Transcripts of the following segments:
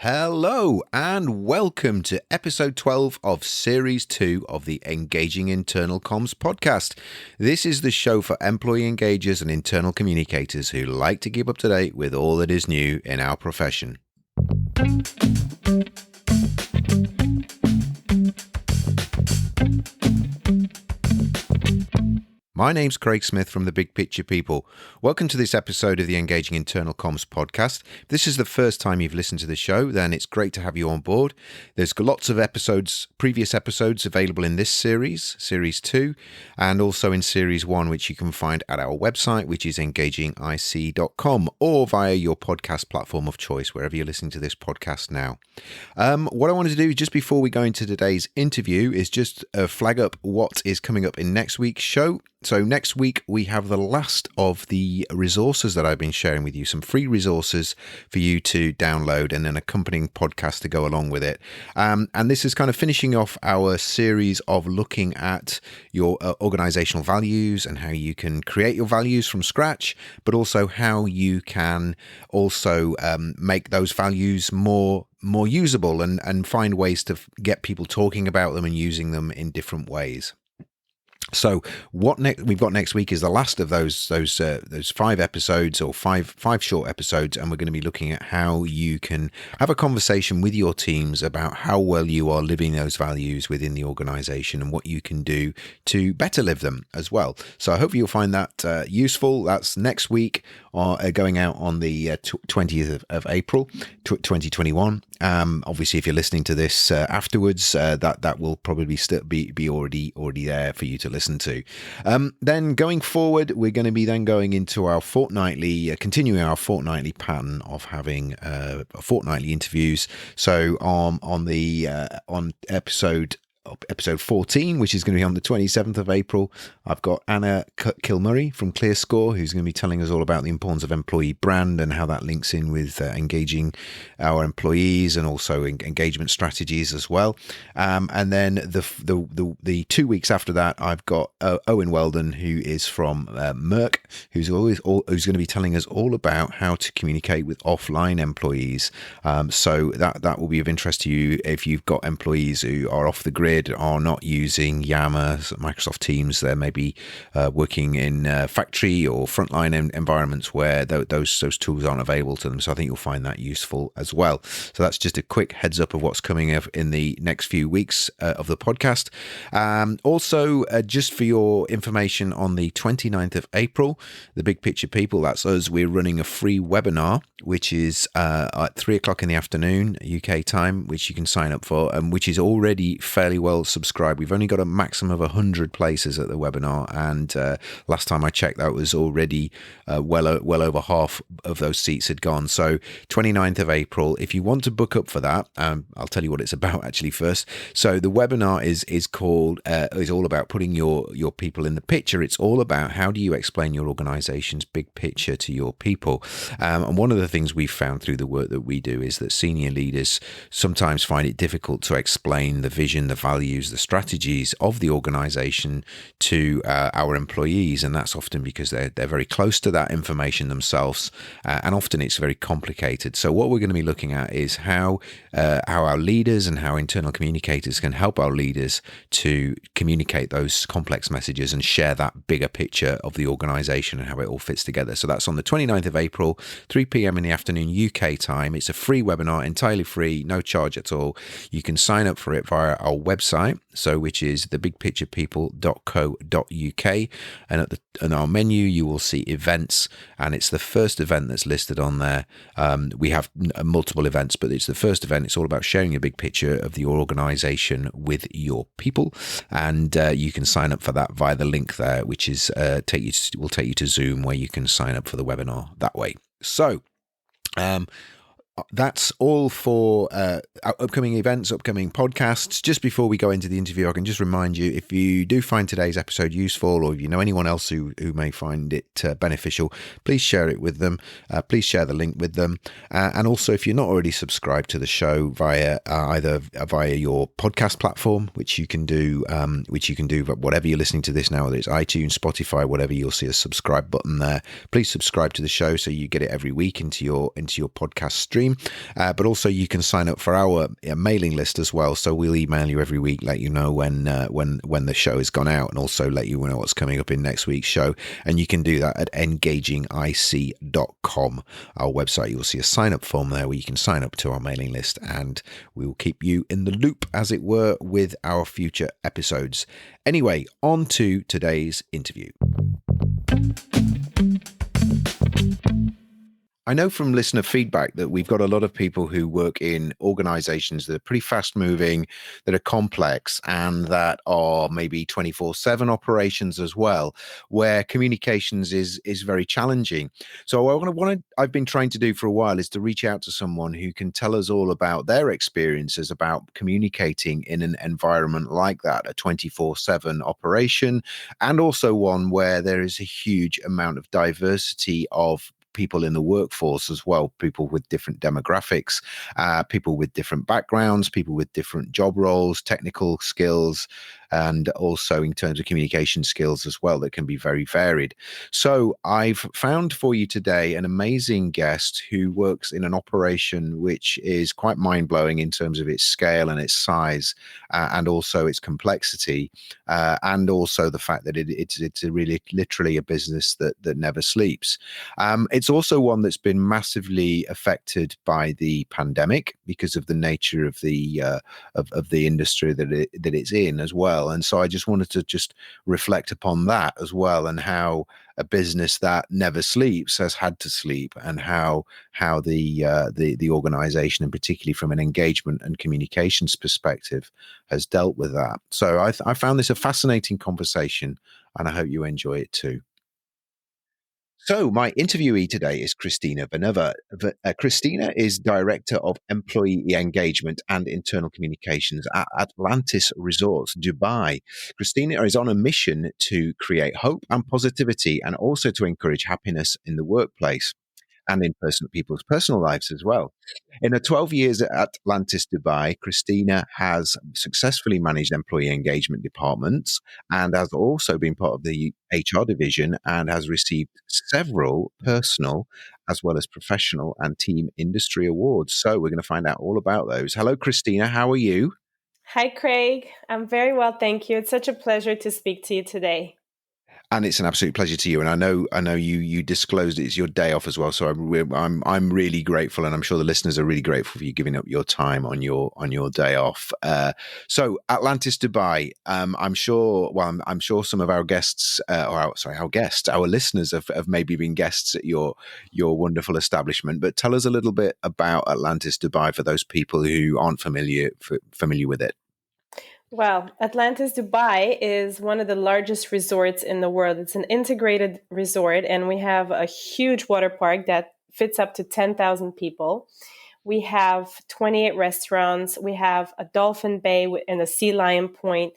Hello and welcome to episode 12 of series 2 of the Engaging Internal Comms podcast. This is the show for employee engagers and internal communicators who like to keep up to date with all that is new in our profession. My name's Craig Smith from the Big Picture People. Welcome to this episode of the Engaging Internal Comms podcast. If this is the first time you've listened to the show, then it's great to have you on board. There's lots of previous episodes available in this series 2, and also in series 1, which you can find at our website, which is engagingic.com, or via your podcast platform of choice, wherever you're listening to this podcast now. What I wanted to do just before we go into today's interview is just flag up what is coming up in next week's show. So next week, we have the last of the resources that I've been sharing with you, some free resources for you to download and an accompanying podcast to go along with it. And this is kind of finishing off our series of looking at your organizational values and how you can create your values from scratch, but also how you can also make those values more usable and find ways to get people talking about them and using them in different ways. So what we've got next week is the last of those 5 episodes, or five short episodes, and we're going to be looking at how you can have a conversation with your teams about how well you are living those values within the organization and what you can do to better live them as well. So I hope you'll find that useful. That's next week, going out on the 20th of April 2021. Obviously, if you're listening to this afterwards, that will probably still be already there for you to listen to. Then going forward, we're going to be then going into our continuing our fortnightly pattern of having fortnightly interviews. So on episode 14, which is going to be on the 27th of April, I've got Anna Kilmurray from ClearScore, who's going to be telling us all about the importance of employee brand and how that links in with engaging our employees and also engagement strategies as well. And then the 2 weeks after that, I've got Owen Weldon, who is from Merck, who's going to be telling us all about how to communicate with offline employees. So that will be of interest to you if you've got employees who are off the grid, are not using Yammer, Microsoft Teams. They're maybe working in factory or frontline environments where those tools aren't available to them. So I think you'll find that useful as well. So that's just a quick heads up of what's coming up in the next few weeks of the podcast. Also, just for your information, on the 29th of April, the Big Picture People, that's us, we're running a free webinar, which is at 3:00 in the afternoon UK time, which you can sign up for, and which is already fairly well subscribed. We've only got a maximum of 100 places at the webinar, and last time I checked, that was already well over half of those seats had gone. So 29th of April, if you want to book up for that, I'll tell you what it's about actually first. So the webinar is all about putting your people in the picture. It's all about how do you explain your organization's big picture to your people. And one of the things we've found through the work that we do is that senior leaders sometimes find it difficult to explain the vision, the values, the strategies of the organization to our employees, and that's often because they're very close to that information themselves, and often it's very complicated. So what we're going to be looking at is how our leaders and how internal communicators can help our leaders to communicate those complex messages and share that bigger picture of the organization and how it all fits together. So that's on the 29th of April, 3 p.m. in the afternoon UK time. It's a free webinar, entirely free, no charge at all. You can sign up for it via our website, which is thebigpicturepeople.co.uk, and in our menu you will see events, and it's the first event that's listed on there. We have multiple events, but it's the first event. It's all about sharing a big picture of your organization with your people, and you can sign up for that via the link there, which is will take you to Zoom, where you can sign up for the webinar that way. So that's all for upcoming events, upcoming podcasts. Just before we go into the interview, I can just remind you, if you do find today's episode useful, or if you know anyone else who may find it beneficial, please share it with them. Please share the link with them. And also, if you're not already subscribed to the show via either via your podcast platform, which you can do whatever you're listening to this now, whether it's iTunes, Spotify, whatever, you'll see a subscribe button there. Please subscribe to the show so you get it every week into your podcast stream. stream. But also you can sign up for our mailing list as well. So we'll email you every week, let you know when the show has gone out, and also let you know what's coming up in next week's show. And you can do that at engagingic.com, our website. You'll see a sign up form there where you can sign up to our mailing list, and we will keep you in the loop, as it were, with our future episodes. Anyway, on to today's interview. I know from listener feedback that we've got a lot of people who work in organizations that are pretty fast moving, that are complex, and that are maybe 24/7 operations as well, where communications is very challenging. So I've been trying to do for a while is to reach out to someone who can tell us all about their experiences about communicating in an environment like that, a 24/7 operation, and also one where there is a huge amount of diversity of people in the workforce as well, people with different demographics, people with different backgrounds, people with different job roles, technical skills, and also in terms of communication skills as well, that can be very varied. So I've found for you today an amazing guest who works in an operation which is quite mind-blowing in terms of its scale and its size, and also its complexity, and also the fact that it's a really literally a business that never sleeps. It's also one that's been massively affected by the pandemic because of the nature of the industry that it's in as well. And so I just wanted to just reflect upon that as well, and how a business that never sleeps has had to sleep, and how the organization, and particularly from an engagement and communications perspective, has dealt with that. So I found this a fascinating conversation, and I hope you enjoy it too. So my interviewee today is Christina Vanova. Christina is Director of Employee Engagement and Internal Communications at Atlantis Resorts, Dubai. Christina is on a mission to create hope and positivity, and also to encourage happiness in the workplace and in people's personal lives as well. In her 12 years at Atlantis Dubai, Christina has successfully managed employee engagement departments, and has also been part of the HR division, and has received several personal as well as professional and team industry awards. So we're going to find out all about those. Hello, Christina. How are you? Hi, Craig. I'm very well, thank you. It's such a pleasure to speak to you today. And it's an absolute pleasure to you. And I know you disclosed it's your day off as well. So I'm really grateful, and I'm sure the listeners are really grateful for you giving up your time on your day off. So Atlantis Dubai, I'm sure. Well, I'm sure some of our guests, our listeners have maybe been guests at your wonderful establishment. But tell us a little bit about Atlantis Dubai for those people who aren't familiar with it. Well, Atlantis Dubai is one of the largest resorts in the world. It's an integrated resort, and we have a huge water park that fits up to 10,000 people. We have 28 restaurants. We have a dolphin bay and a sea lion point.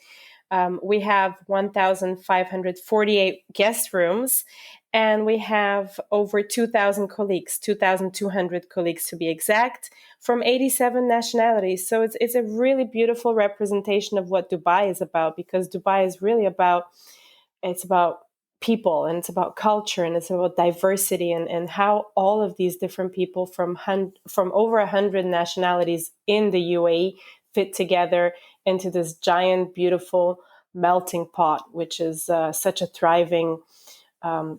We have 1,548 guest rooms, and we have over 2,000 colleagues, 2,200 colleagues to be exact, from 87 nationalities. So it's a really beautiful representation of what Dubai is about, because Dubai is really it's about people, and it's about culture, and it's about diversity, and how all of these different people from over 100 nationalities in the UAE fit together into this giant, beautiful melting pot, which is such a thriving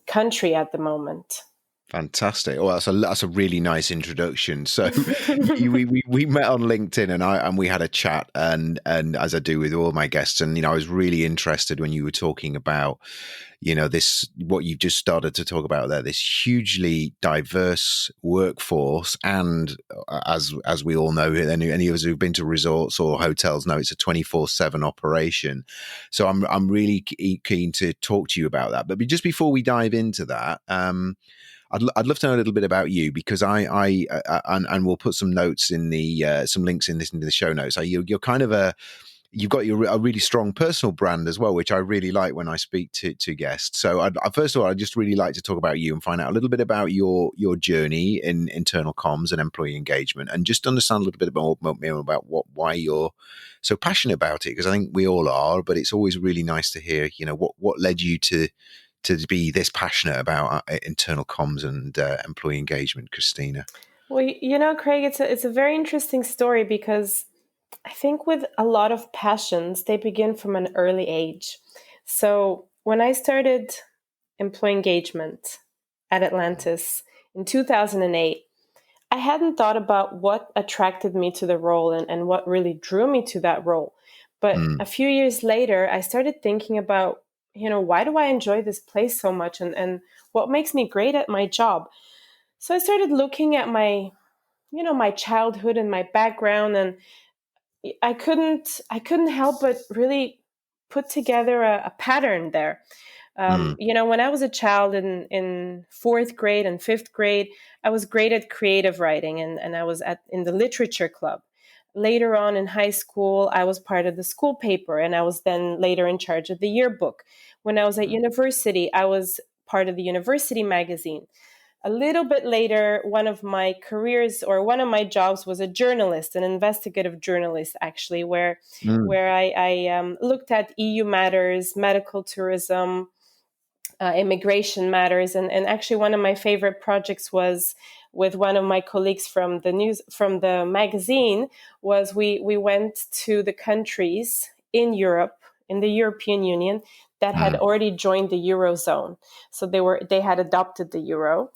country at the moment. Fantastic. Well, that's a really nice introduction. So we met on LinkedIn, and we had a chat, and as I do with all my guests, and I was really interested when you were talking about this, what you've just started to talk about there, this hugely diverse workforce, and as we all know, any of us who've been to resorts or hotels know it's a 24/7 operation. So I'm really keen to talk to you about that. But just before we dive into that, I'd love to know a little bit about you, because and we'll put some notes in the some links into the show notes. You're kind of you've got a really strong personal brand as well, which I really like when I speak to guests. So first of all, I'd just really like to talk about you and find out a little bit about your journey in internal comms and employee engagement, and just understand a little bit about why you're so passionate about it, because I think we all are, but it's always really nice to hear, what led you to be this passionate about internal comms and employee engagement, Christina. Well, Craig, it's a very interesting story because I think with a lot of passions, they begin from an early age. So when I started employee engagement at Atlantis in 2008, I hadn't thought about what attracted me to the role and what really drew me to that role. But a Mm, few years later, I started thinking about, why do I enjoy this place so much and what makes me great at my job? So I started looking at my childhood and my background, and I couldn't help but really put together a pattern there. mm, When I was a child in fourth grade and fifth grade, I was great at creative writing, and I was in the literature club. Later on in high school, I was part of the school paper, and I was then later in charge of the yearbook. When I was at mm, university, I was part of the university magazine. A little bit later, one of my jobs was a journalist, an investigative journalist, actually, where mm, where I looked at EU matters, medical tourism, immigration matters, and actually one of my favorite projects was with one of my colleagues from the magazine. Was we went to the countries in Europe, in the European Union, that had mm, already joined the eurozone. So they had adopted the euro.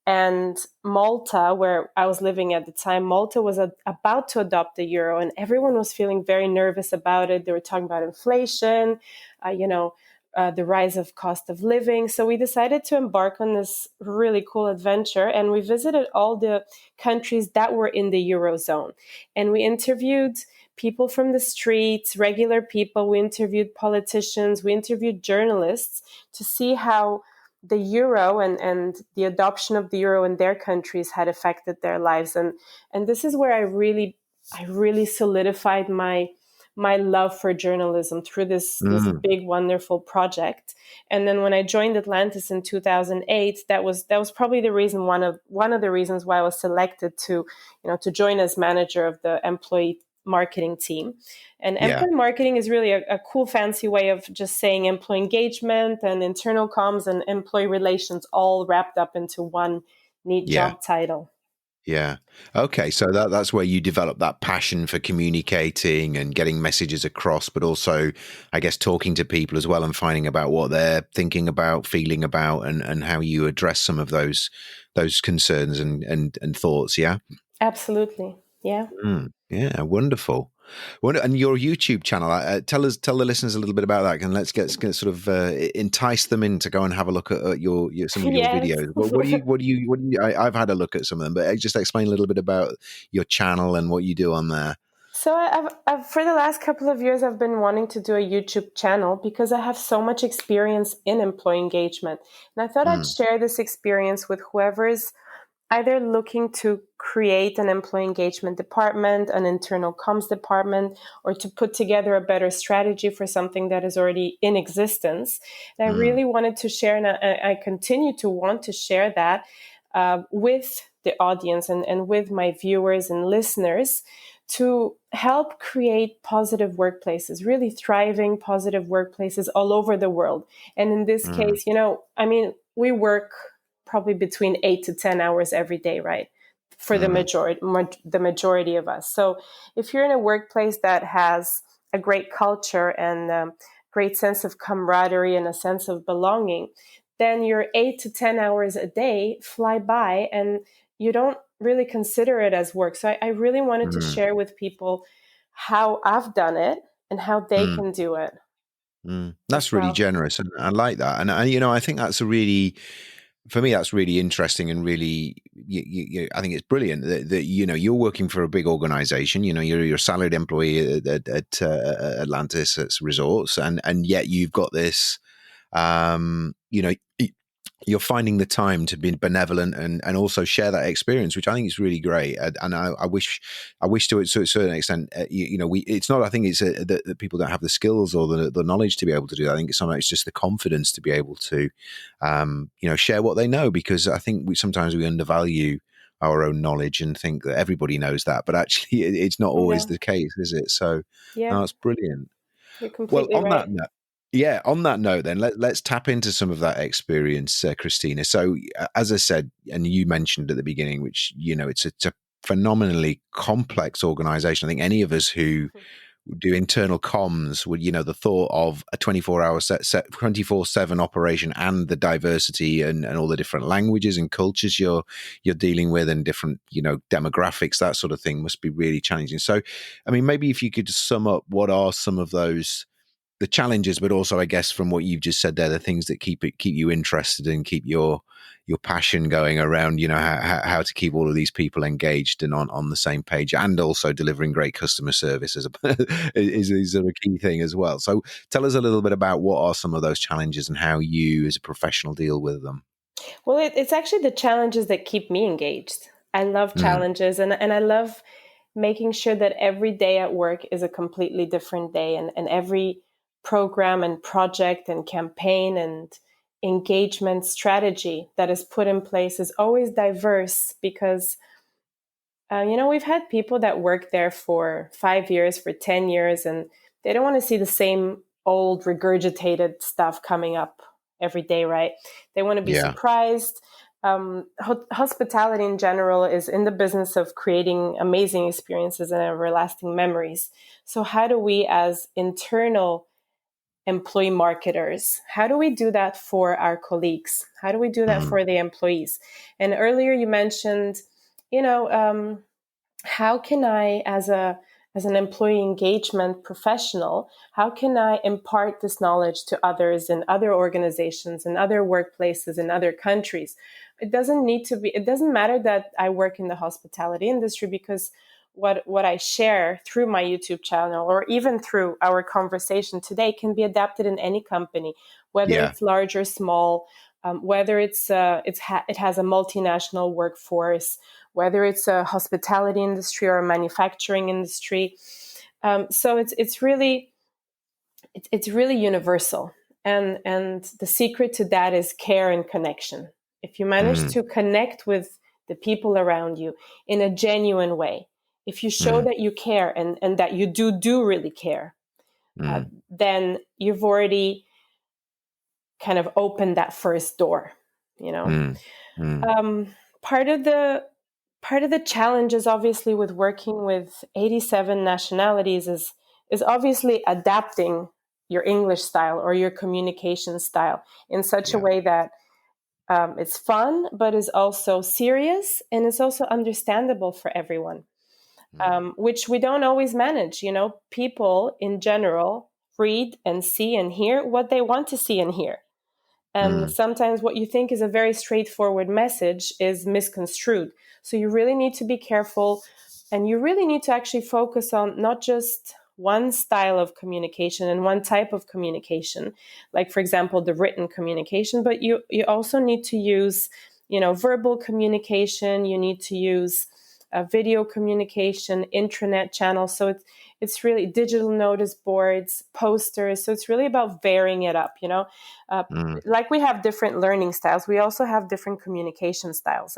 And Malta, where I was living at the time, Malta was about to adopt the euro, and everyone was feeling very nervous about it. They were talking about inflation, the rise of cost of living. So we decided to embark on this really cool adventure, and we visited all the countries that were in the eurozone, and we interviewed people from the streets, regular people. We interviewed politicians. We interviewed journalists to see how the euro and the adoption of the euro in their countries had affected their lives. And this is where I really solidified my love for journalism through this mm. big wonderful project. And then when I joined Atlantis in 2008, that was probably one of the reasons why I was selected to join as manager of the employee marketing team. And Yeah, employee marketing is really a cool, fancy way of just saying employee engagement and internal comms and employee relations all wrapped up into one neat yeah. job title. Yeah. Okay. So that's where you develop that passion for communicating and getting messages across, but also, I guess, talking to people as well and finding about what they're thinking about, feeling about, and how you address some of those concerns and thoughts. Yeah. Absolutely. Yeah. Yeah. Wonderful. And your YouTube channel, tell the listeners a little bit about that, and let's get sort of entice them in to go and have a look at your some of your Yes. videos. What do you? I've had a look at some of them, but just explain a little bit about your channel and what you do on there. So I've for the last couple of years, I've been wanting to do a YouTube channel because I have so much experience in employee engagement. And I thought I'd Mm, share this experience with whoever is either looking to create an employee engagement department, an internal comms department, or to put together a better strategy for something that is already in existence. And I mm, really wanted to share, and I continue to want to share that with the audience and with my viewers and listeners to help create positive workplaces, really thriving positive workplaces all over the world. And in this mm, case, I mean, we work probably between 8 to 10 hours every day, right? For the mm, majority of us. So if you're in a workplace that has a great culture and great sense of camaraderie and a sense of belonging, then your 8 to 10 hours a day fly by and you don't really consider it as work. So I really wanted to mm, share with people how I've done it and how they mm, can do it as That's really well. generous, and I like that. And I think that's a really, for me, that's really interesting and really, I think it's brilliant that you're working for a big organization. You're a salaried employee at Atlantis Resorts, and yet you've got this. Um, you know, you're finding the time to be benevolent and also share that experience, which I think is really great. And I wish to a certain extent, it's not. I think it's that people don't have the skills or the knowledge to be able to do that. I think sometimes it's just the confidence to be able to, share what they know, because I think sometimes we undervalue our own knowledge and think that everybody knows that, but actually it's not always Yeah. the case, is it? So, Yeah, no, it's brilliant. you're Well, completely on that right. note, Yeah, on that note, then let's tap into some of that experience, Christina. So, as I said, and you mentioned at the beginning, which it's a phenomenally complex organization. I think any of us who do internal comms would, the thought of a 24-hour 24/7 operation, and the diversity and all the different languages and cultures you're dealing with, and different demographics, that sort of thing, must be really challenging. So, I mean, maybe if you could just sum up, what are some of the challenges, but also, I guess, from what you've just said there, the things that keep you interested and keep your passion going around, how to keep all of these people engaged and on the same page, and also delivering great customer service is a key thing as well. So tell us a little bit about what are some of those challenges and how you as a professional deal with them. Well, it's actually the challenges that keep me engaged. I love Mm, challenges, and I love making sure that every day at work is a completely different day, and every program and project and campaign and engagement strategy that is put in place is always diverse, because we've had people that work there for 5 years, for 10 years, and they don't want to see the same old regurgitated stuff coming up every day, right? They want to be yeah. surprised. Hospitality in general is in the business of creating amazing experiences and everlasting memories. So how do we, as internal employee marketers, how do we do that for our colleagues? How do we do that Mm, for the employees? And earlier you mentioned, you know, how can I, as an employee engagement professional, how can I impart this knowledge to others in other organizations, in other workplaces, in other countries? It doesn't matter that I work in the hospitality industry, because what I share through my YouTube channel, or even through our conversation today, can be adapted in any company, whether yeah. it's large or small, whether it has a multinational workforce, whether it's a hospitality industry or a manufacturing industry. So it's really universal, and the secret to that is care and connection. If you manage Mm, to connect with the people around you in a genuine way, if you show mm, that you care, and that you do really care, mm, then you've already kind of opened that first door, you know. mm, mm, Um, part of the part of the challenge is obviously with working with 87 nationalities is obviously adapting your English style or your communication style in such a yeah. way that it's fun, but is also serious and is also understandable for everyone, Mm, which we don't always manage. People in general read and see and hear what they want to see and hear. And mm, sometimes what you think is a very straightforward message is misconstrued. So you really need to be careful, and you really need to actually focus on not just one style of communication and one type of communication, like, for example, the written communication, but you also need to use, verbal communication. You need to use video communication, intranet channels. So it's really digital notice boards, posters. So it's really about varying it up, uh, mm, like we have different learning styles, we also have different communication styles,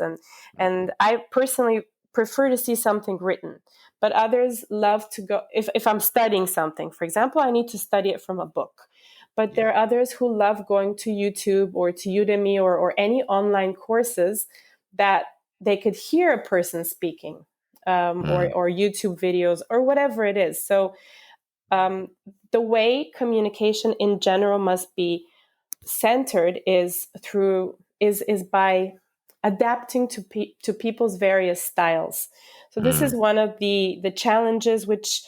and I personally prefer to see something written, but others love to go, if I'm studying something, for example, I need to study it from a book. But yeah. there are others who love going to YouTube or to Udemy, or any online courses that they could hear a person speaking, Mm, or YouTube videos, or whatever it is. So um, the way communication in general must be centered is by adapting to people's various styles. So this is mm, one of the challenges, which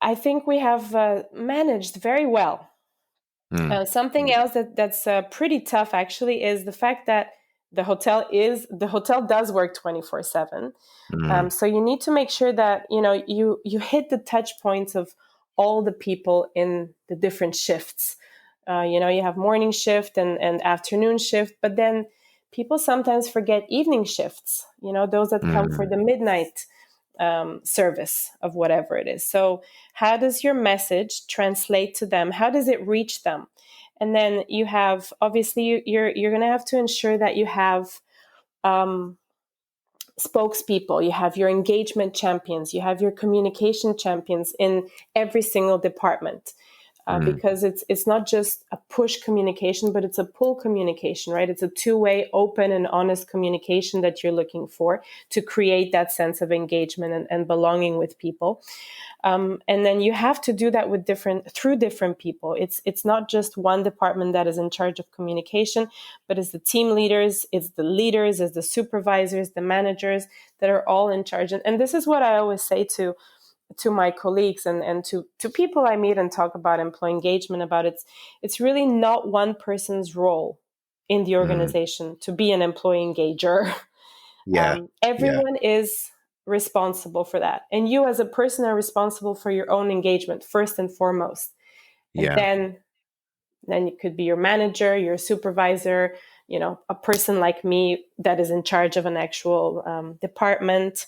I think we have managed very well. mm, Something mm, else that's pretty tough actually is the fact that the hotel does work 24/7. mm, So you need to make sure that you hit the touch points of all the people in the different shifts. You have morning shift and afternoon shift, but then people sometimes forget evening shifts. Those that come for mm, the midnight service of whatever it is. So how does your message translate to them? How does it reach them? And then you have, obviously, you're going to have to ensure that you have um, spokespeople, you have your engagement champions, you have your communication champions in every single department. Mm. because it's not just a push communication, but it's a pull communication, right? It's a two-way, open and honest communication that you're looking for to create that sense of engagement and belonging with people. And then you have to do that through different people. It's not just one department that is in charge of communication, but it's the team leaders, it's the leaders, it's the supervisors, the managers that are all in charge. And this is what I always say to my colleagues and to people I meet and talk about employee engagement about. It's really not one person's role in the Mm. organization to be an employee engager. Yeah. Yeah. Everyone is responsible for that. And you as a person are responsible for your own engagement first and foremost. And Yeah. then it could be your manager, your supervisor, a person like me that is in charge of an actual department.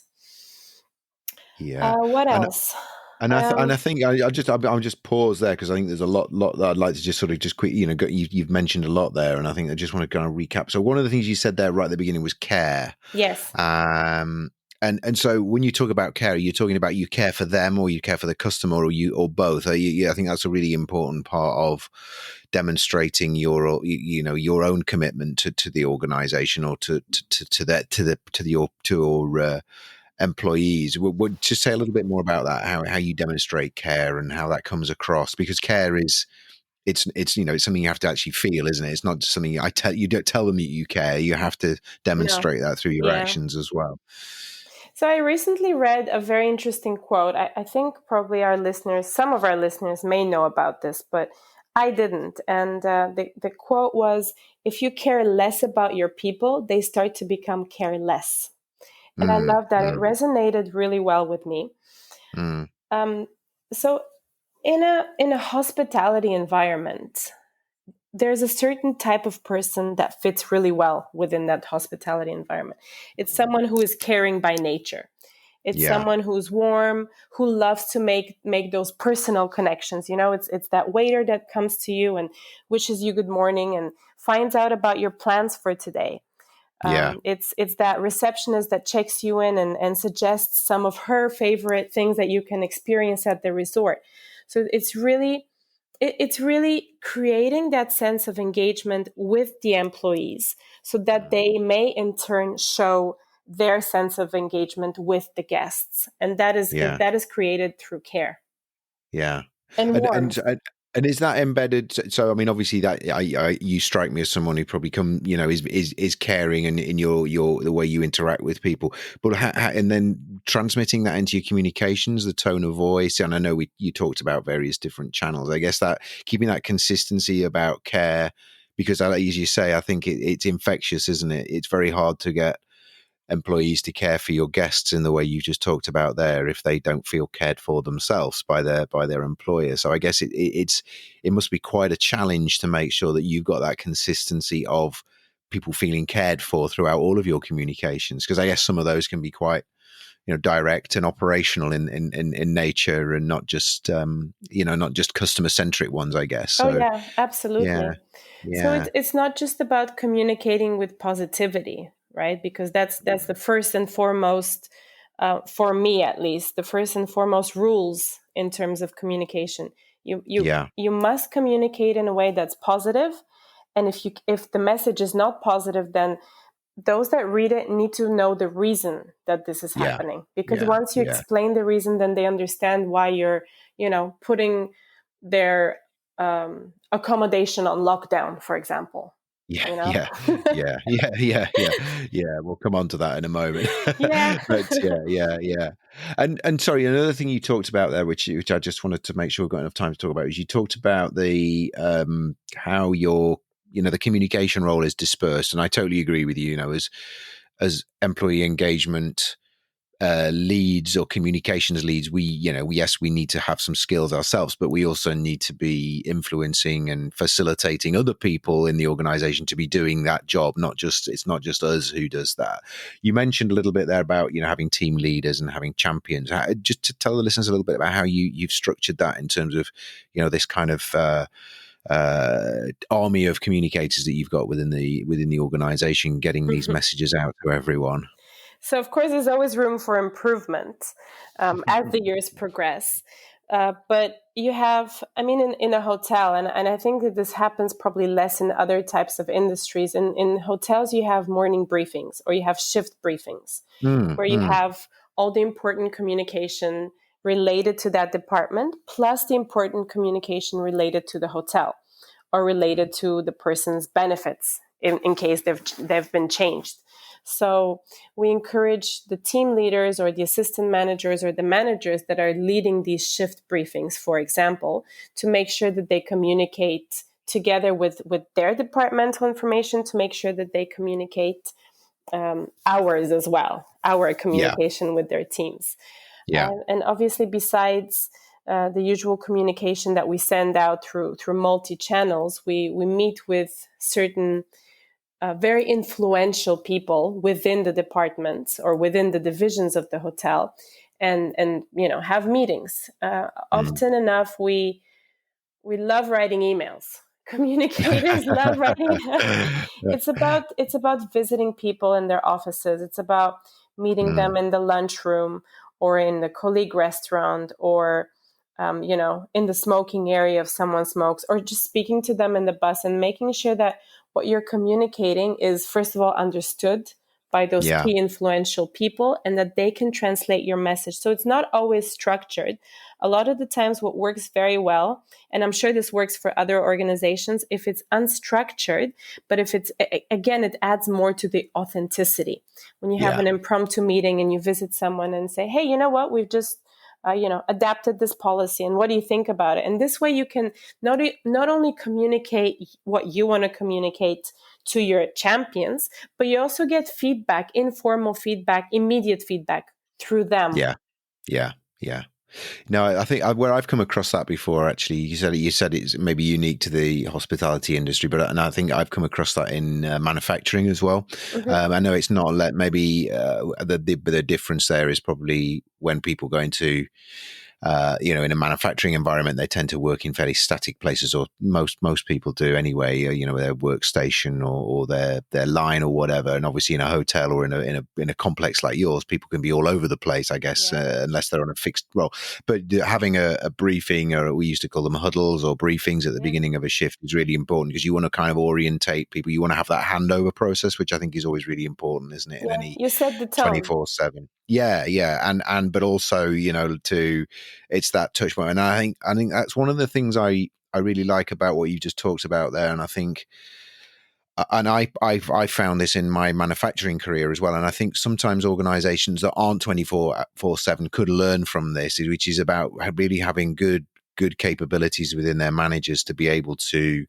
Yeah. What And else? and I think I'll just pause there because I think there's a lot that I'd like to just sort of just quick, you've mentioned a lot there, and I think I just want to kind of recap. So one of the things you said there right at the beginning was care. Yes. And so when you talk about care, you're talking about you care for them or you care for the customer or both. I think that's a really important part of demonstrating your own commitment to the organization or to your employees. Would just say a little bit more about that, how you demonstrate care and how that comes across, because care is it's something you have to actually feel, isn't it? It's not just something you don't tell them that you care. You have to No. demonstrate that through your Yeah. actions as well. So I recently read a very interesting quote. I think probably some of our listeners may know about this, but I didn't. And the quote was, if you care less about your people, they start to become careless. And I Mm, love that. It mm, resonated really well with me. mm. So in a hospitality environment, there's a certain type of person that fits really well within that hospitality environment. It's someone who is caring by nature. It's Yeah, someone who's warm, who loves to make those personal connections. It's that waiter that comes to you and wishes you good morning and finds out about your plans for today. yeah, It's that receptionist that checks you in and suggests some of her favorite things that you can experience at the resort. So it's really creating that sense of engagement with the employees so that they may in turn show their sense of engagement with the guests, and yeah. that is created through care Yeah, and and warmth. and is that embedded? So I mean, obviously, that you strike me as someone who probably is caring and in your the way you interact with people, but and then transmitting that into your communications, the tone of voice, and I know you talked about various different channels. I guess that keeping that consistency about care, because as you say, I think it's infectious, isn't it? It's very hard to get employees to care for your guests in the way you just talked about there if they don't feel cared for themselves by their employer. So I guess it must be quite a challenge to make sure that you've got that consistency of people feeling cared for throughout all of your communications, because I guess some of those can be quite direct and operational in nature, and not just not just customer centric ones, I guess. Oh So yeah, yeah, absolutely. So yeah, it's not just about communicating with positivity, right? Because that's the first and foremost, for me at least, the first and foremost rules in terms of communication. You you yeah, you must communicate in a way that's positive, and if the message is not positive, then those that read it need to know the reason that this is yeah, happening. Because yeah, once you yeah. explain the reason, then they understand why you're putting their accommodation on lockdown, for example. Yeah, you know yeah, yeah, yeah, yeah, yeah, yeah. We'll come on to that in a moment. yeah. But yeah. And sorry, another thing you talked about there, which I just wanted to make sure we've got enough time to talk about, is you talked about the how your the communication role is dispersed, and I totally agree with you. As employee engagement leads or communications leads, we need to have some skills ourselves, but we also need to be influencing and facilitating other people in the organization to be doing that job. It's not just us who does that. You mentioned a little bit there about having team leaders and having champions. Just to tell the listeners a little bit about how you've structured that in terms of this kind of army of communicators that you've got within the organization, getting these messages out to everyone. So of course there's always room for improvement as the years progress. But you have, I mean, in a hotel, and I think that this happens probably less in other types of industries. In hotels, you have morning briefings or you have shift briefings where you have all the important communication related to that department, plus the important communication related to the hotel or related to the person's benefits in case they've been changed. So we encourage the team leaders or the assistant managers or the managers that are leading these shift briefings, for example, to make sure that they communicate together with their departmental information, to make sure that they communicate ours as well, our communication with their teams. Yeah. And obviously, besides the usual communication that we send out through multi-channels, we meet with certain very influential people within the departments or within the divisions of the hotel, and have meetings. Often enough, we love writing emails. Communicators love writing. It's about visiting people in their offices. It's about meeting them in the lunchroom or in the colleague restaurant or in the smoking area if someone smokes, or just speaking to them in the bus and making sure that what you're communicating is, first of all, understood by those key influential people and that they can translate your message. So it's not always structured. A lot of the times what works very well, and I'm sure this works for other organizations, if it's unstructured, but if it's, again, it adds more to the authenticity. When you have an impromptu meeting and you visit someone and say, hey, you know what, we've just adapted this policy, and what do you think about it? And this way you can not only communicate what you want to communicate to your champions, but you also get feedback, informal feedback, immediate feedback through them. Yeah. No, I think where I've come across that before, actually, you said it's maybe unique to the hospitality industry, and I think I've come across that in manufacturing as well. I know it's not maybe the difference there is probably when people go into in a manufacturing environment, they tend to work in fairly static places, or most people do anyway. Their workstation or their line or whatever. And obviously, in a hotel or in a complex like yours, people can be all over the place, I guess, unless they're on a fixed role. But having a briefing, or we used to call them huddles or briefings at the beginning of a shift, is really important because you want to kind of orientate people. You want to have that handover process, which I think is always really important, isn't it? In any you set the tone 24/7. Yeah, and but also it's that touch point, and I think that's one of the things I really like about what you just talked about there, and I think. And I found this in my manufacturing career as well, and I think sometimes organisations that aren't 24/7 could learn from this, which is about really having good capabilities within their managers to be able to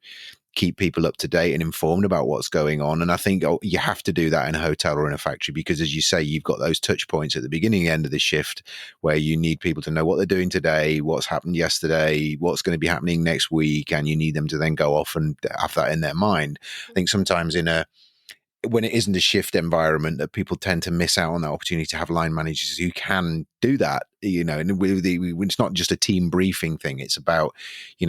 keep people up to date and informed about what's going on. And I think you have to do that in a hotel or in a factory because, as you say, you've got those touch points at the beginning and end of the shift where you need people to know what they're doing today, what's happened yesterday, what's going to be happening next week, and you need them to then go off and have that in their mind. I think sometimes when it isn't a shift environment, that people tend to miss out on that opportunity to have line managers who can do that, and it's not just a team briefing thing. It's about,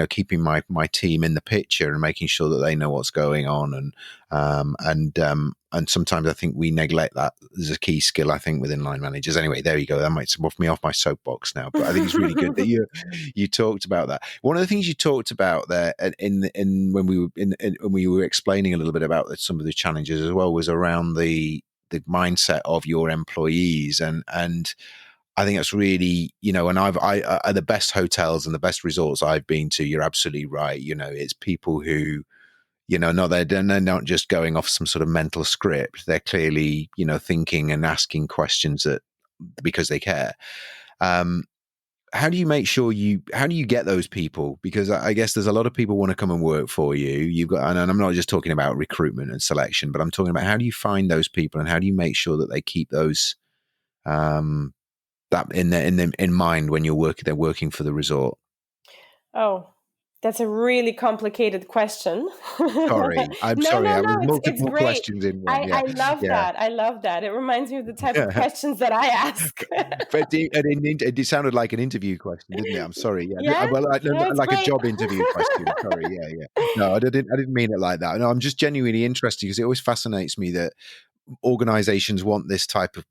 keeping my team in the picture and making sure that they know what's going on. And sometimes I think we neglect that as a key skill, I think, within line managers. Anyway, there you go. That might off me off my soapbox now, but I think it's really good that you talked about that. One of the things you talked about there when we were explaining a little bit about some of the challenges as well was around the mindset of your employees, and I think that's really, and I the best hotels and the best resorts I've been to, you're absolutely right. It's people who, they're not just going off some sort of mental script. They're clearly, thinking and asking questions because they care. How do you make sure how do you get those people? Because I guess there's a lot of people want to come and work for you. And I'm not just talking about recruitment and selection, but I'm talking about how do you find those people and how do you make sure that they keep those, that in mind when they're working for the resort? Oh, that's a really complicated question. Sorry, I'm No, sorry. no, I no. was It's multiple great. questions in one. I love that. I love that. It reminds me of the type of questions that I ask. But it sounded like an interview question, didn't it? I'm sorry. Yeah, Yeah. well, No, it's like great. a job interview question. Sorry. Yeah. No, I didn't mean it like that. No, I'm just genuinely interested because it always fascinates me that organizations want this type of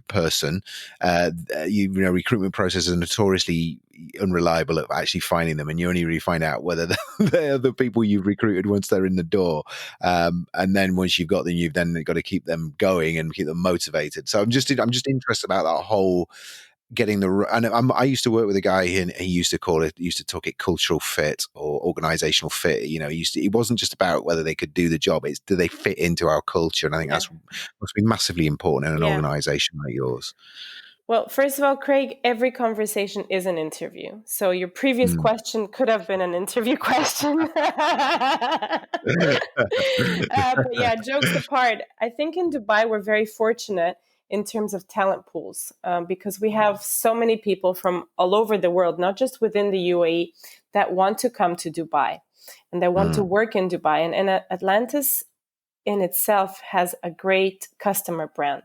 person. Recruitment processes are notoriously unreliable at actually finding them, and you only really find out whether they're the people you've recruited once they're in the door. And then once you've got them, you've then got to keep them going and keep them motivated. So I'm just interested about that whole getting and I used to work with a guy, and he used to talk it cultural fit or organizational fit. It wasn't just about whether they could do the job; it's do they fit into our culture, and I think that's must be massively important in an organization like yours. Well, first of all, Craig, every conversation is an interview. So your previous question could have been an interview question. But yeah, jokes apart, I think in Dubai we're very fortunate in terms of talent pools because we have so many people from all over the world, not just within the UAE, that want to come to Dubai and they want to work in Dubai. And Atlantis in itself has a great customer brand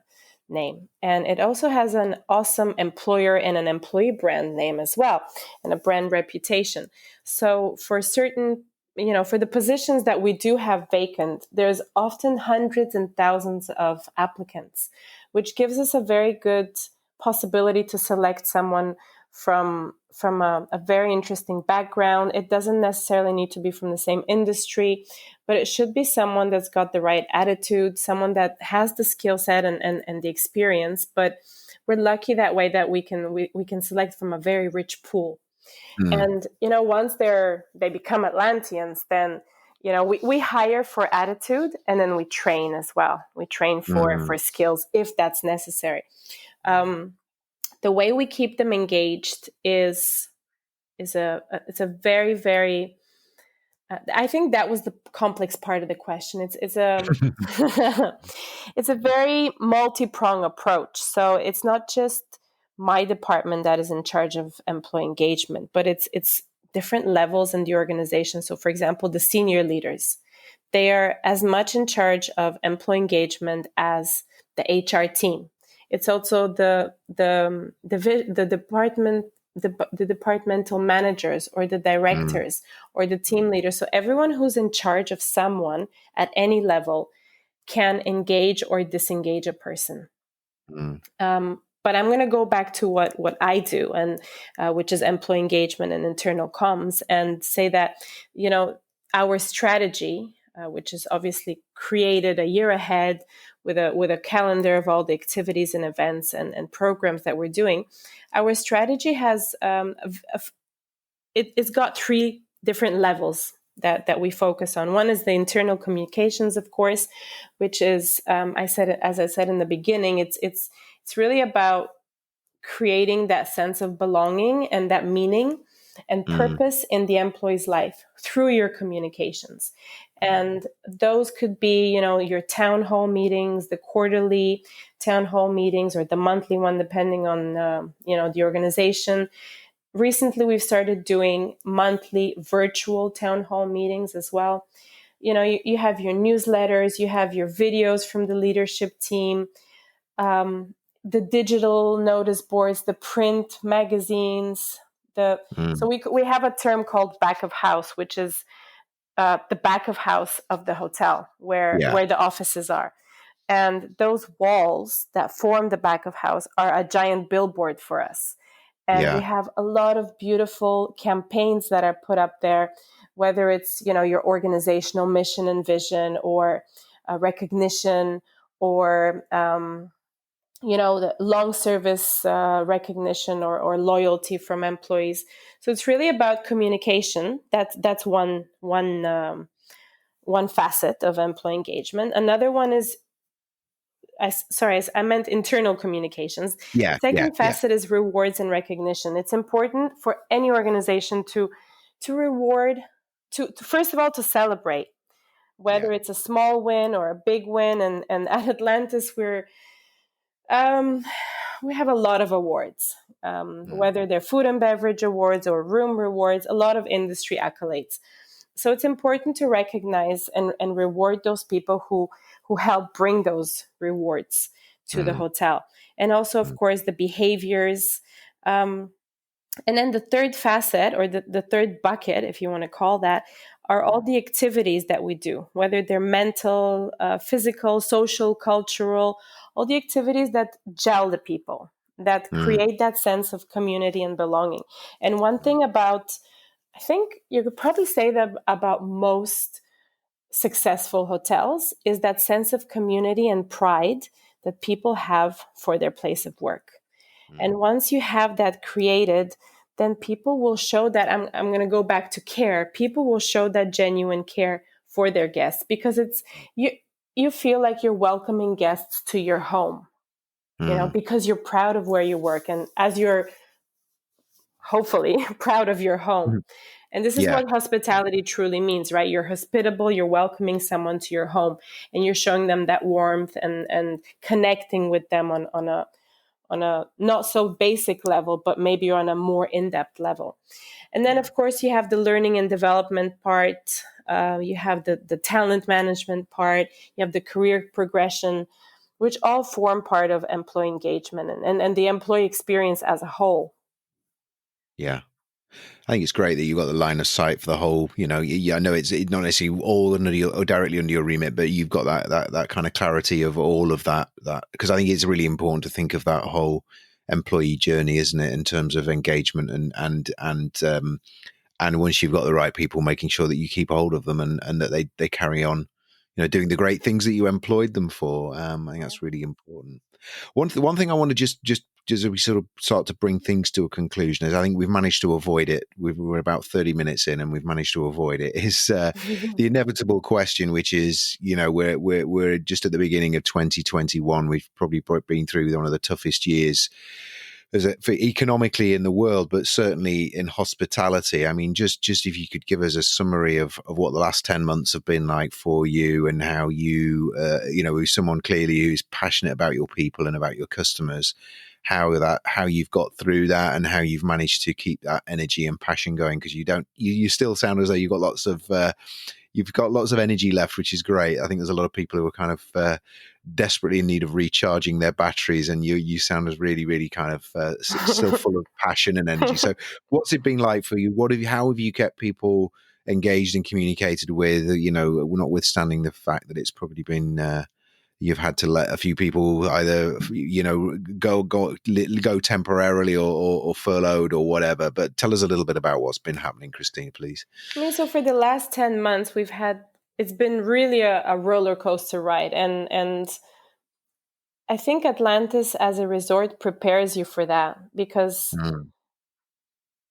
name. And it also has an awesome employer and an employee brand name as well, and a brand reputation. So for certain, for the positions that we do have vacant, there's often hundreds and thousands of applicants, which gives us a very good possibility to select someone from a very interesting background. It doesn't necessarily need to be from the same industry, but it should be someone that's got the right attitude, someone that has the skill set and the experience. But we're lucky that way that we can select from a very rich pool. And once they become Atlanteans, then we hire for attitude, and then we train as well. We train for skills if that's necessary. The way we keep them engaged is a very, very I think that was the complex part of the question. It's a it's a very multi-pronged approach. So it's not just my department that is in charge of employee engagement, but it's different levels in the organization. So for example, the senior leaders, they are as much in charge of employee engagement as the HR team. It's also the department, the departmental managers or the directors or the team leaders. So everyone who's in charge of someone at any level can engage or disengage a person. But I'm going to go back to what I do, and which is employee engagement and internal comms, and say that our strategy, which is obviously created a year ahead with a calendar of all the activities and events and programs that we're doing. Our strategy has it's got three different levels that we focus on. One is the internal communications, of course, which is as I said in the beginning, it's really about creating that sense of belonging and that meaning and purpose in the employee's life through your communications. And those could be, your town hall meetings, the quarterly town hall meetings, or the monthly one, depending on, the organization. Recently, we've started doing monthly virtual town hall meetings as well. You have your newsletters, you have your videos from the leadership team, the digital notice boards, the print magazines. So we have a term called back of house, which is the back of house of the hotel where the offices are. And those walls that form the back of house are a giant billboard for us. And we have a lot of beautiful campaigns that are put up there, whether it's, your organizational mission and vision, or recognition, or, the long service recognition or loyalty from employees. So it's really about communication. That's one facet of employee engagement. Another one is, I meant internal communications. The second facet is rewards and recognition. It's important for any organization to reward, to first of all, to celebrate, whether it's a small win or a big win. And at Atlantis, we have a lot of awards, whether they're food and beverage awards or room rewards, a lot of industry accolades. So it's important to recognize and reward those people who help bring those rewards to the hotel. And also, of course, the behaviors. And then the third facet, or the third bucket, if you want to call that, are all the activities that we do, whether they're mental, physical, social, cultural, all the activities that gel the people, that Mm. create that sense of community and belonging. And one thing about, I think you could probably say that about most successful hotels is that sense of community and pride that people have for their place of work. Mm. And once you have that created, then people will show that I'm going to go back to care. People will show that genuine care for their guests because it's you feel like you're welcoming guests to your home, Mm. because you're proud of where you work and as you're hopefully proud of your home. Mm. And this is Yeah. what hospitality truly means, right? You're hospitable, you're welcoming someone to your home, and you're showing them that warmth and connecting with them on a not so basic level, but maybe on a more in-depth level. And then, of course, you have the learning and development part. You have the talent management part. You have the career progression, which all form part of employee engagement and the employee experience as a whole. Yeah. I think it's great that you've got the line of sight for the whole, yeah, I know it's not necessarily all under your, or directly under your remit, but you've got that kind of clarity of all of that, because I think it's really important to think of that whole employee journey, isn't it, in terms of engagement and once you've got the right people, making sure that you keep hold of them and that they carry on, doing the great things that you employed them for. I think that's really important. One thing I want to just as we sort of start to bring things to a conclusion is I think we've managed to avoid it. We're about 30 minutes in and we've managed to avoid it. Is the inevitable question, which is, we're just at the beginning of 2021. We've probably been through one of the toughest years for economically in the world, but certainly in hospitality. I mean, just if you could give us a summary of what the last 10 months have been like for you and how you, as someone clearly who's passionate about your people and about your customers, how you've got through that and how you've managed to keep that energy and passion going, because you still sound as though you've got lots of energy left, which is great. I think there's a lot of people who are kind of desperately in need of recharging their batteries, and you sound as really, really kind of still full of passion and energy. So, what's it been like for you? How have you kept people engaged and communicated with? Notwithstanding the fact that it's probably been you've had to let a few people either go temporarily or furloughed or whatever. But tell us a little bit about what's been happening, Christine, please. I mean, so for the last 10 months, it's been really a roller coaster ride. And I think Atlantis as a resort prepares you for that because, Mm.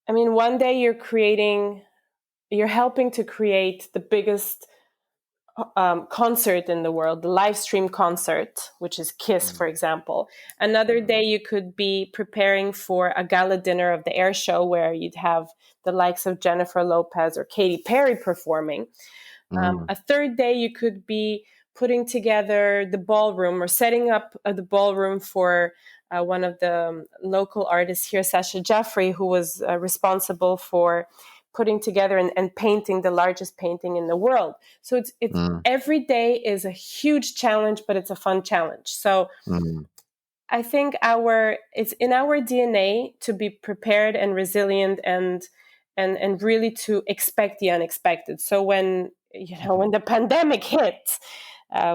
I mean, one day you're helping to create the biggest concert in the world, the live stream concert, which is Kiss, for example. Another day, you could be preparing for a gala dinner of the air show where you'd have the likes of Jennifer Lopez or Katy Perry performing. Mm. A third day, you could be putting together the ballroom or setting up the ballroom for one of the local artists here, Sasha Jeffrey, who was responsible for putting together and painting the largest painting in the world. So it's Mm. every day is a huge challenge, but it's a fun challenge. So Mm. I think it's in our DNA to be prepared and resilient and really to expect the unexpected. So when the pandemic hit,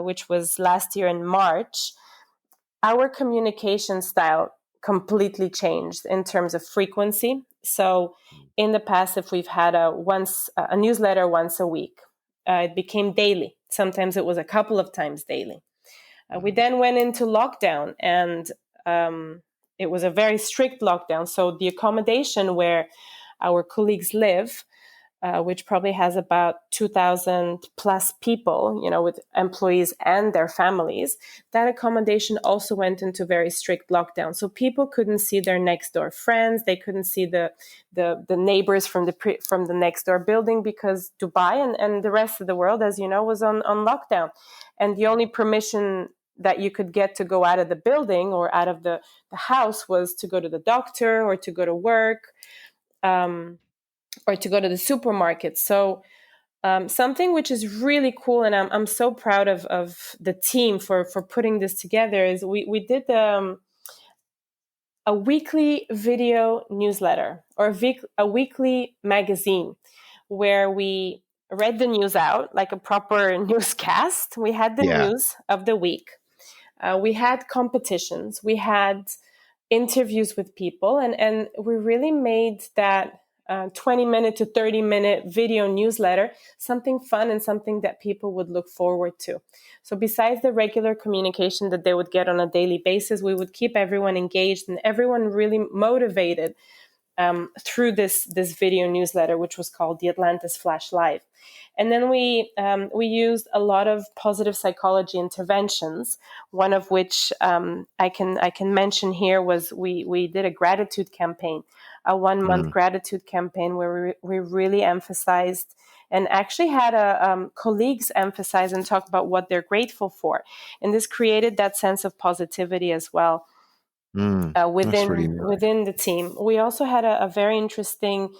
which was last year in March, our communication style completely changed in terms of frequency. So in the past, if we've had a newsletter once a week, it became daily. Sometimes it was a couple of times daily. We then went into lockdown, and it was a very strict lockdown. So the accommodation where our colleagues live, which probably has about 2,000 plus people, with employees and their families, that accommodation also went into very strict lockdown. So people couldn't see their next door friends. They couldn't see the neighbors from the next door building because Dubai and the rest of the world, as you know, was on lockdown. And the only permission that you could get to go out of the building or out of the house was to go to the doctor or to go to work. Or to go to the supermarket. So something which is really cool, and I'm so proud of the team for putting this together, is we did a weekly video newsletter or a weekly magazine where we read the news out like a proper newscast. We had the Yeah. news of the week. We had competitions. We had interviews with people, and we really made that 20-minute to 30-minute video newsletter something fun and something that people would look forward to. So besides the regular communication that they would get on a daily basis, we would keep everyone engaged and everyone really motivated through this video newsletter, which was called the Atlantis Flash Live. And then we used a lot of positive psychology interventions. One of which I can mention here was we did a gratitude campaign, a 1 month gratitude campaign where we really emphasized and actually had colleagues emphasize and talk about what they're grateful for, and this created that sense of positivity as well. That's really nice. Within the team. We also had a very interesting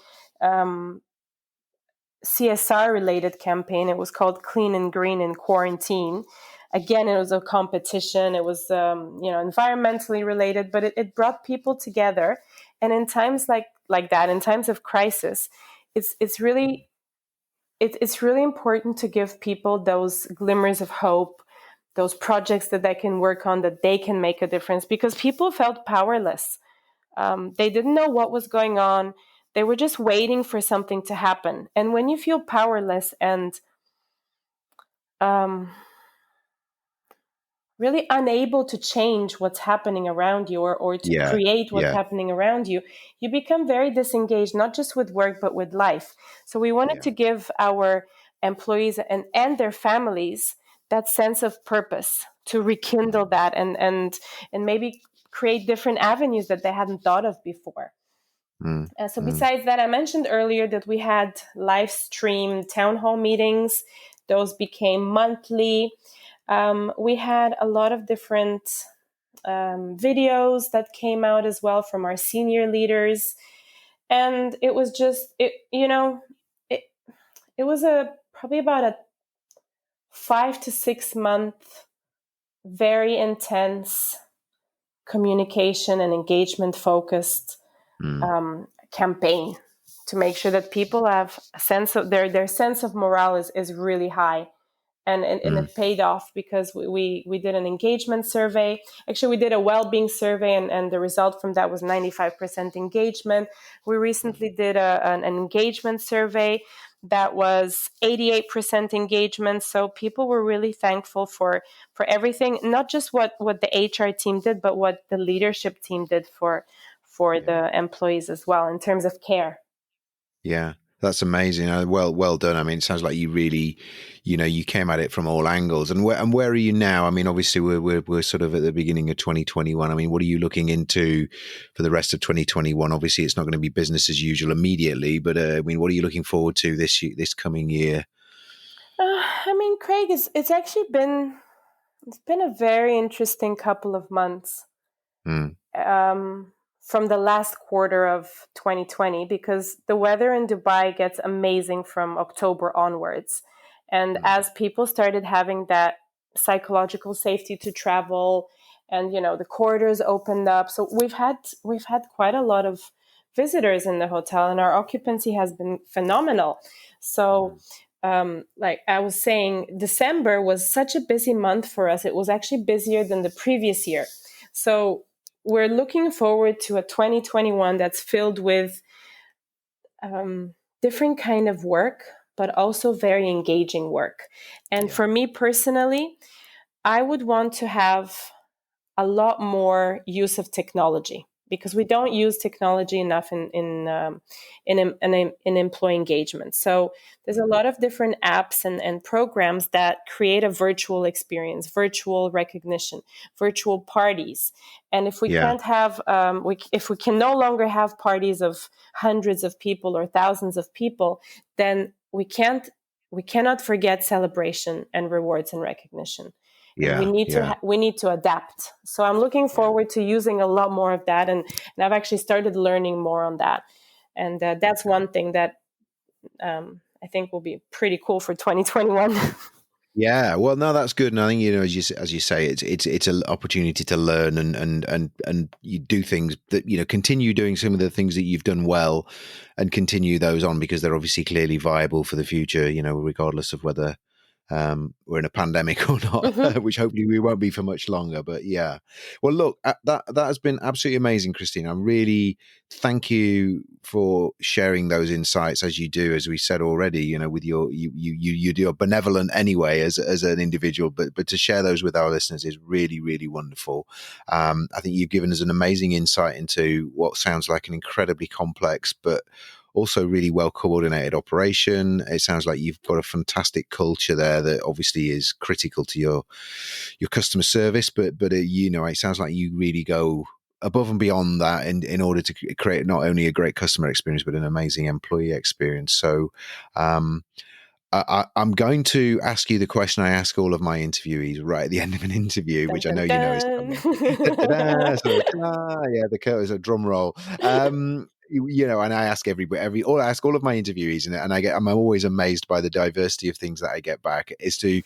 CSR related campaign. It was called Clean and Green in Quarantine. Again, it was a competition. It was environmentally related, but it brought people together. And in times like that, in times of crisis, it's really important to give people those glimmers of hope, those projects that they can work on, that they can make a difference, because people felt powerless. They didn't know what was going on. They were just waiting for something to happen. And when you feel powerless and really unable to change what's happening around you, or to create what's happening around you, you become very disengaged, not just with work, but with life. So we wanted to give our employees and their families that sense of purpose, to rekindle that and maybe create different avenues that they hadn't thought of before. So besides that, I mentioned earlier that we had live stream town hall meetings. Those became monthly. We had a lot of different videos that came out as well from our senior leaders. And it was just, it was probably about a 5 to 6 month, very intense communication and engagement focused campaign to make sure that people have a sense of their sense of morale is really high. And it paid off, because we did an engagement survey. Actually, we did a well-being survey, and the result from that was 95% engagement. We recently did an engagement survey that was 88% engagement. So people were really thankful for everything, not just what the HR team did, but what the leadership team did for the employees as well, in terms of care. Yeah, that's amazing. Well done. I mean, it sounds like you really, you came at it from all angles. And where are you now? I mean, obviously we're sort of at the beginning of 2021. I mean, what are you looking into for the rest of 2021? Obviously, it's not going to be business as usual immediately, but I mean, what are you looking forward to this coming year? I mean, Craig, it's actually been a very interesting couple of months. From the last quarter of 2020, because the weather in Dubai gets amazing from October onwards. And as people started having that psychological safety to travel, and the corridors opened up, so we've had quite a lot of visitors in the hotel, and our occupancy has been phenomenal. So like I was saying, December was such a busy month for us. It was actually busier than the previous year. So we're looking forward to a 2021 that's filled with different kind of work, but also very engaging work. And for me personally, I would want to have a lot more use of technology, because we don't use technology enough in employee engagement. So there's a lot of different apps and programs that create a virtual experience, virtual recognition, virtual parties. And if we can't have, if we can no longer have parties of hundreds of people or thousands of people, then we cannot forget celebration and rewards and recognition. And we need to adapt. So I'm looking forward to using a lot more of that, and I've actually started learning more on that. And that's one thing that I think will be pretty cool for 2021. Yeah, well, no, that's good, and I think as you say, it's an opportunity to learn and you do things that continue doing some of the things that you've done well, and continue those on because they're obviously clearly viable for the future. Regardless of whether we're in a pandemic or Hmm. not, which hopefully we won't be for much longer. But yeah, well, look, that has been absolutely amazing, Christine. I really thank you for sharing those insights as you do, as we said already. With you're benevolent anyway as an individual, but to share those with our listeners is really really wonderful. I think you've given us an amazing insight into what sounds like an incredibly complex but also really well coordinated operation. It sounds like you've got a fantastic culture there that obviously is critical to your customer service, but it sounds like you really go above and beyond that in order to create not only a great customer experience but an amazing employee experience. So um, I'm going to ask you the question I ask all of my interviewees right at the end of an interview, Dun, which I dun, know you know is dun. coming. Da-da-da, so, yeah, the curtain is a drum roll. And I ask I ask all of my interviewees, and I'm always amazed by the diversity of things that I get back. Is to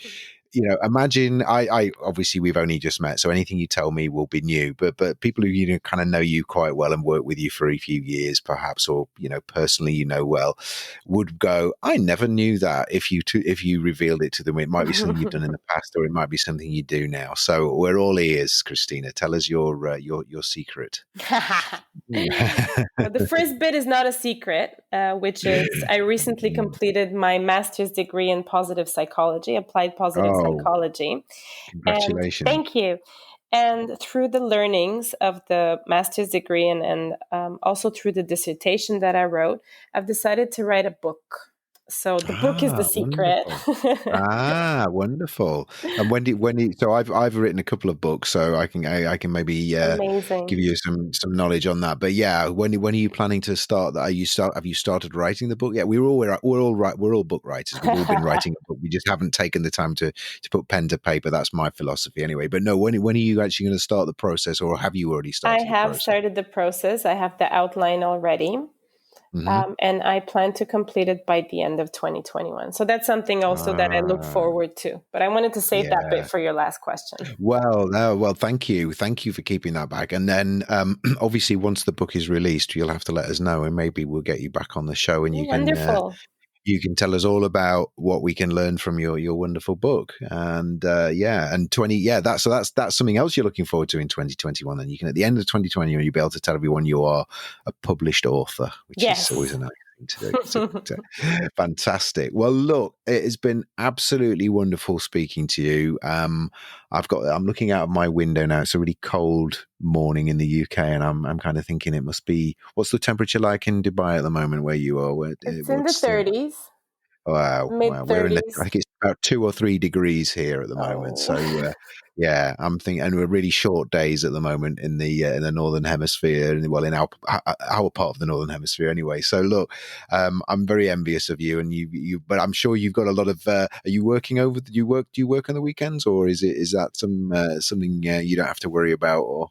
imagine I obviously we've only just met, so anything you tell me will be new. But people who kind of know you quite well and work with you for a few years, perhaps, or personally well, would go, I never knew that. If you revealed it to them, it might be something you've done in the past, or it might be something you do now. So we're all ears, Christina. Tell us your secret. Well, the first bit is not a secret, which is I recently completed my master's degree in positive psychology, applied positive Oh, psychology. And congratulations. thank you. And through the learnings of the master's degree and also through the dissertation that I wrote, I've decided to write a book. So the book is the secret. Wonderful. Wonderful. And so I've written a couple of books, so I can maybe give Amazing. you some knowledge on that. But yeah, when are you planning to start that? Have you started writing the book? Yeah, we're all book writers. We've all been writing a book. We just haven't taken the time to put pen to paper. That's my philosophy anyway. But no, when are you actually going to start the process, or have you already I started the have process? started the process. I have the outline already. Hmm. And I plan to complete it by the end of 2021. So that's something also that I look Ah, forward to. But I wanted to save that bit yeah. for your last question. Well, no, well, thank you for keeping that back. And then, obviously, once the book is released, you'll have to let us know, and maybe we'll get you back on the show, and Oh, wonderful. you can tell us all about what we can learn from your wonderful book. And yeah, and that's something else you're looking forward to in 2021. And you can at the end of 2020, you'll be able to tell everyone you are a published author, which is always Yes. a nice thing to do. Fantastic. Well, look, it has been absolutely wonderful speaking to you. I'm looking out of my window now. It's a really cold morning in the UK, and I'm kind of thinking it must be. What's the temperature like in Dubai at the moment where you are? It's in the What's the 30s, Wow, wow. mid I 30s. think it's about 2 or 3 degrees here at the moment. Oh, So yeah, I'm thinking, and we're really short days at the moment in the northern hemisphere, and well, in our part of the northern hemisphere anyway. So look, I'm very envious of you, and but I'm sure you've got a lot of. Are you working over? Do you work on the weekends, or is that something you don't have to worry about? Or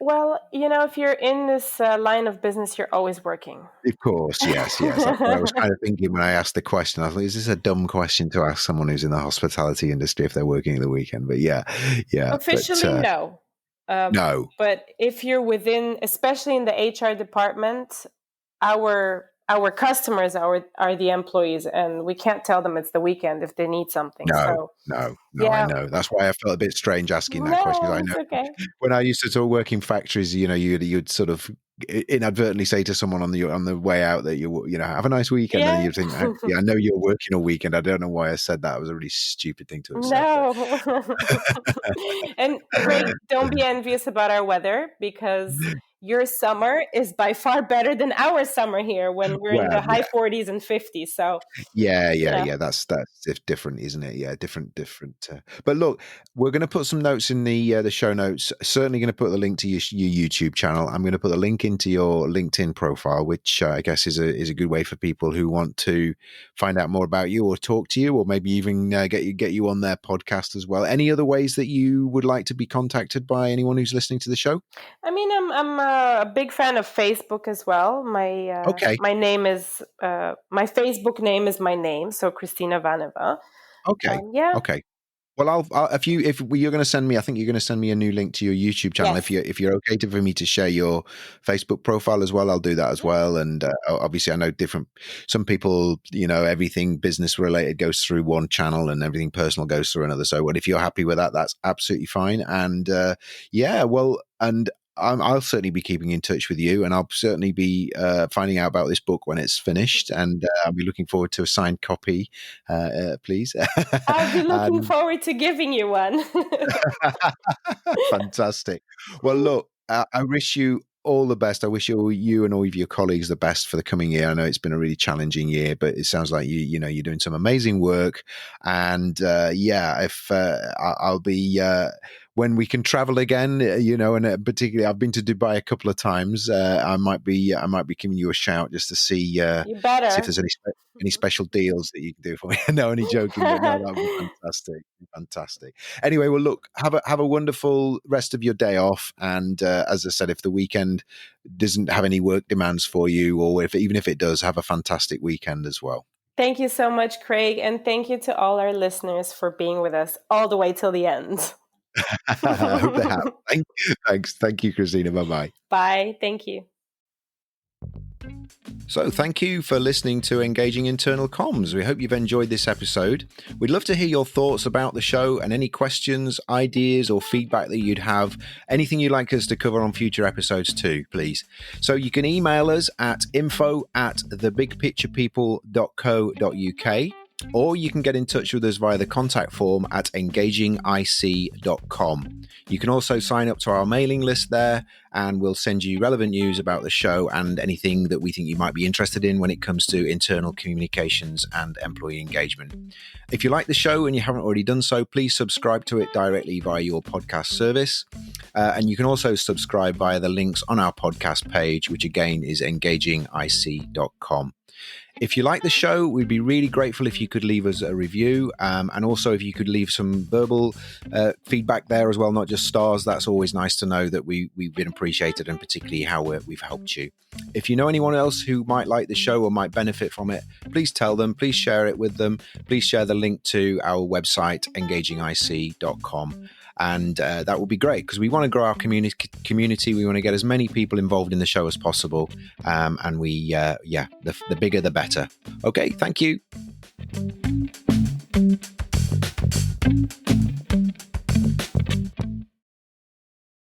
well, if you're in this line of business, you're always working. of course, yes, yes. That's what I was kind of thinking when I asked the question. I thought, is this a dumb question to ask someone who's in the hospitality industry if they're working at the weekend? But yeah, yeah. But Officially, no. no, But if you're within, especially in the HR department, our customers are the employees, and we can't tell them it's the weekend if they need something. no, So no, no. I yeah, know. That's why I felt a bit strange asking that question because no, I it's know okay. when I used to sort of work in factories, you'd sort of inadvertently say to someone on the way out that have a nice weekend, and then Yeah. you'd think, yeah, I know you're working all weekend. I don't know why I said that. It was a really stupid thing to have said, but No. And Craig, don't be envious about our weather because your summer is by far better than our summer here when we're in well, the high 40s and 50s. So, yeah, you yeah, know, yeah. That's different, isn't it? Yeah, different. But look, we're going to put some notes in the show notes. Certainly going to put the link to your YouTube channel. I'm going to put the link into your LinkedIn profile, which I guess is a good way for people who want to find out more about you or talk to you, or maybe even get you on their podcast as well. Any other ways that you would like to be contacted by anyone who's listening to the show? I mean, I'm a big fan of Facebook as well. Okay, My name is my Facebook name is my name, so Christina Vaneva. okay, Yeah, okay. Well, if you're going to send me, I think you're going to send me a new link to your YouTube channel. Yes. If you're okay for me to share your Facebook profile as well, I'll do that as well. And obviously, I know some people, everything business related goes through one channel, and everything personal goes through another. So, if you're happy with that, that's absolutely fine. And I'll certainly be keeping in touch with you, and I'll certainly be finding out about this book when it's finished, and I'll be looking forward to a signed copy, please. I'll be looking And forward to giving you one. fantastic. Well, look, I wish you all the best. I wish you and all of your colleagues the best for the coming year. I know it's been a really challenging year, but it sounds like you're doing some amazing work. And if I'll be when we can travel again, and particularly I've been to Dubai a couple of times. I might be giving you a shout just to see You if better. there's any special deals that you can do for me. No, only joking, but no, that would be fantastic. Fantastic. Anyway, well, look, have a wonderful rest of your day off. And as I said, if the weekend doesn't have any work demands for you, or even if it does, have a fantastic weekend as well. Thank you so much, Craig. And thank you to all our listeners for being with us all the way till the end. I hope they have. Thanks. Thank you, Christina. Bye-bye. Bye. Thank you. So thank you for listening to Engaging Internal Comms. We hope you've enjoyed this episode. We'd love to hear your thoughts about the show and any questions, ideas, or feedback that you'd have. Anything you'd like us to cover on future episodes too, please. So you can email us at info@thebigpicturepeople.co.uk, or you can get in touch with us via the contact form at engagingic.com. You can also sign up to our mailing list there, and we'll send you relevant news about the show and anything that we think you might be interested in when it comes to internal communications and employee engagement. If you like the show and you haven't already done so, please subscribe to it directly via your podcast service. And you can also subscribe via the links on our podcast page, which again is engagingic.com. If you like the show, we'd be really grateful if you could leave us a review, and also if you could leave some verbal feedback there as well, not just stars. That's always nice to know that we've been appreciated, and particularly how we've helped you. If you know anyone else who might like the show or might benefit from it, please tell them, please share it with them. Please share the link to our website, engagingic.com. And that would be great, because we want to grow our community. We want to get as many people involved in the show as possible. And the bigger, the better. Okay, thank you.